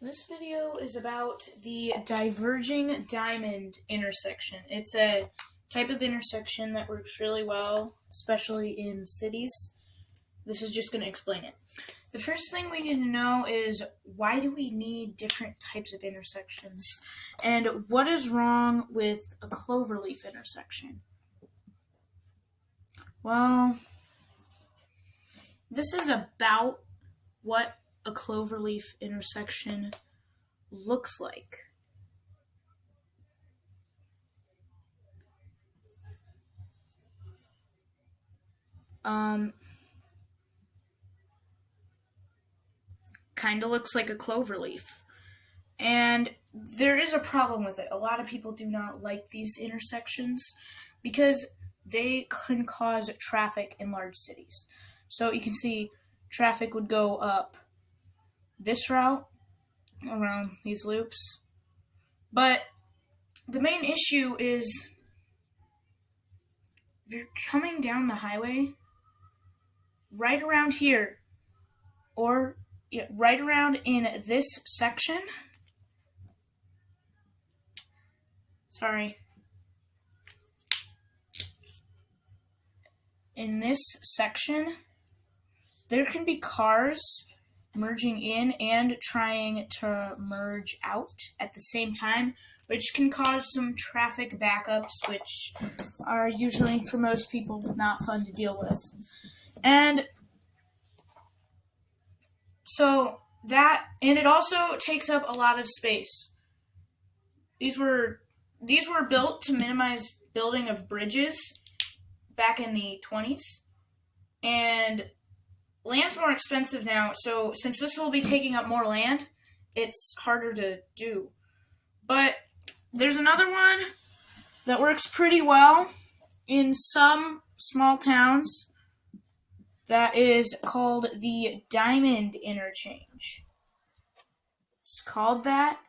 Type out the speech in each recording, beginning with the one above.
This video is about the Diverging Diamond intersection. It's a type of intersection that works really well, especially in cities. This is just going to explain it. The first thing we need to know is, why do we need different types of intersections? And what is wrong with a cloverleaf intersection? Well, this is about what a cloverleaf intersection looks like. Kind of looks like a cloverleaf. And there is a problem with it. A lot of people do not like these intersections because they can cause traffic in large cities. So you can see traffic would go up this route around these loops. But the main issue is, if you're coming down the highway, right around here, or right around in this section, in this section, there can be cars merging in and trying to merge out at the same time, which can cause some traffic backups, which are usually, for most people, not fun to deal with. And it also takes up a lot of space. These were built to minimize building of bridges back in the 20s, and land's more expensive now, so since this will be taking up more land, it's harder to do. But there's another one that works pretty well in some small towns that is called the Diamond Interchange. It's called that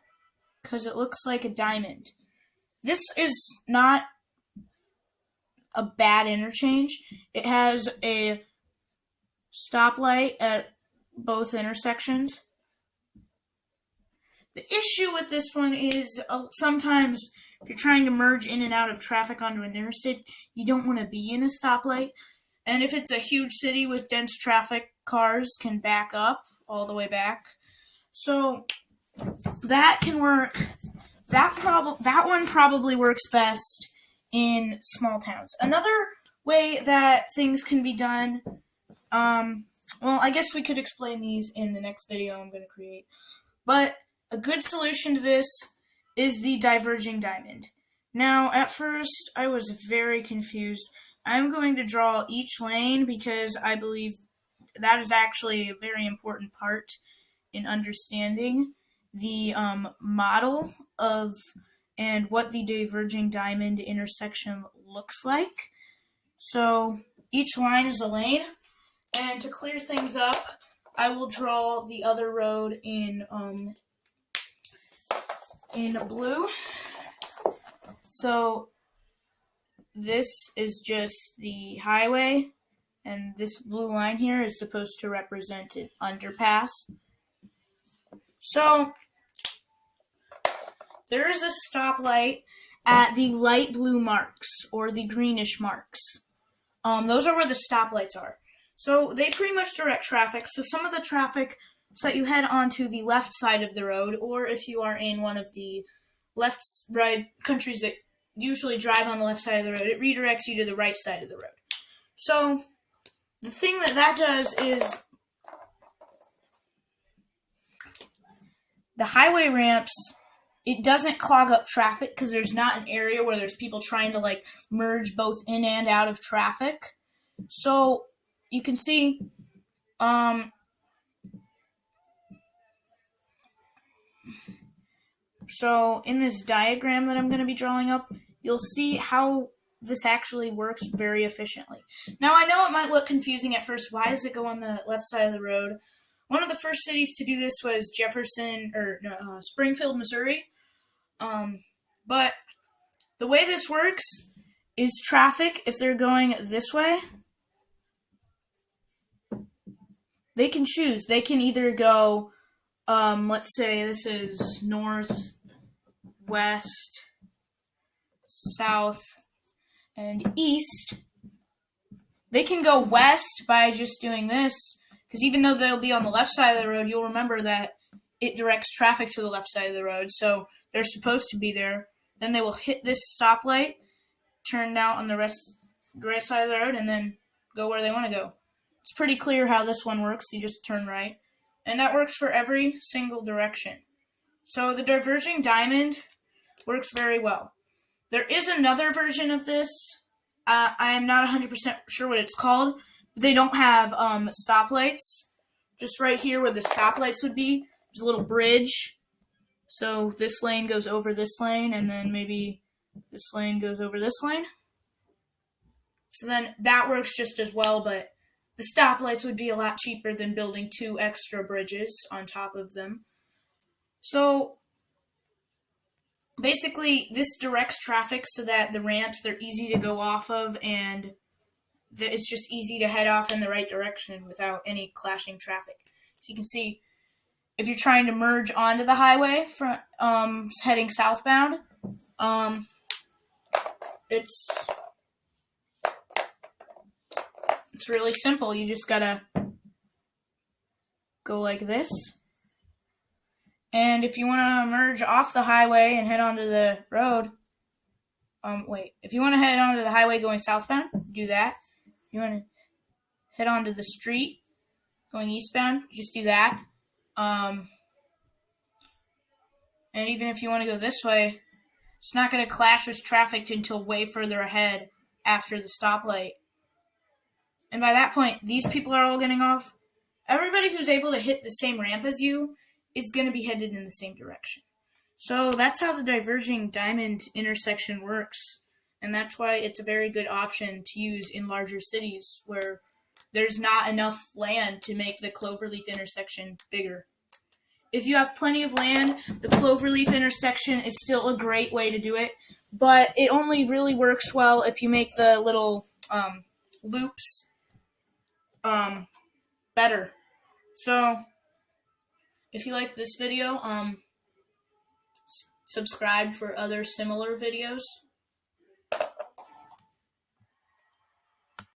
because it looks like a diamond. This is not a bad interchange. It has a stoplight at both intersections. The issue with this one is sometimes if you're trying to merge in and out of traffic onto an interstate, you don't want to be in a stoplight. And if it's a huge city with dense traffic, cars can back up all the way back. So that can work. That one probably works best in small towns. Another way that things can be done, well, I guess we could explain these in the next video I'm going to create. But a good solution to this is the Diverging Diamond. Now, at first, I was very confused. I'm going to draw each lane because I believe that is actually a very important part in understanding the model of and what the Diverging Diamond intersection looks like. So each line is a lane, and to clear things up, I will draw the other road in blue. So this is just the highway, and this blue line here is supposed to represent an underpass. So there is a stoplight at the light blue marks, or the greenish marks. Those are where the stoplights are. So they pretty much direct traffic. So some of the traffic, so that you head onto the left side of the road, or if you are in one of the right countries that usually drive on the left side of the road, it redirects you to the right side of the road. So the thing that does is, the highway ramps, it doesn't clog up traffic because there's not an area where there's people trying to merge both in and out of traffic. So you can see so in this diagram that I'm going to be drawing up, you'll see how this actually works very efficiently. Now, I know it might look confusing at first. Why does it go on the left side of the road? One of the first cities to do this was Springfield, Missouri. But the way this works is, traffic, if they're going this way, they can choose. They can either go let's say this is north, west, south, and east. They can go west by just doing this, because even though they'll be on the left side of the road, you'll remember that it directs traffic to the left side of the road, so they're supposed to be there. Then they will hit this stoplight, turn out on the right side of the road, and then go where they want to go. It's pretty clear how this one works. You just turn right. And that works for every single direction. So the diverging diamond works very well. There is another version of this. I am not 100% sure what it's called. But they don't have stoplights. Just right here where the stoplights would be, there's a little bridge. So this lane goes over this lane, and then maybe this lane goes over this lane. So then that works just as well, but the stoplights would be a lot cheaper than building 2 extra bridges on top of them. So basically, this directs traffic so that the ramps, they're easy to go off of, and it's just easy to head off in the right direction without any clashing traffic. So you can see, if you're trying to merge onto the highway from heading southbound, it's really simple. You just gotta go like this. And if you want to merge off the highway and head onto the road, if you want to head onto the highway going southbound, do that. If you want to head onto the street going eastbound, just do that. And even if you want to go this way, it's not going to clash with traffic until way further ahead after the stoplight. And by that point, these people are all getting off. Everybody who's able to hit the same ramp as you is going to be headed in the same direction. So that's how the diverging diamond intersection works. And that's why it's a very good option to use in larger cities where there's not enough land to make the cloverleaf intersection bigger. If you have plenty of land, the cloverleaf intersection is still a great way to do it, but it only really works well if you make the little loops better. So if you like this video, subscribe for other similar videos.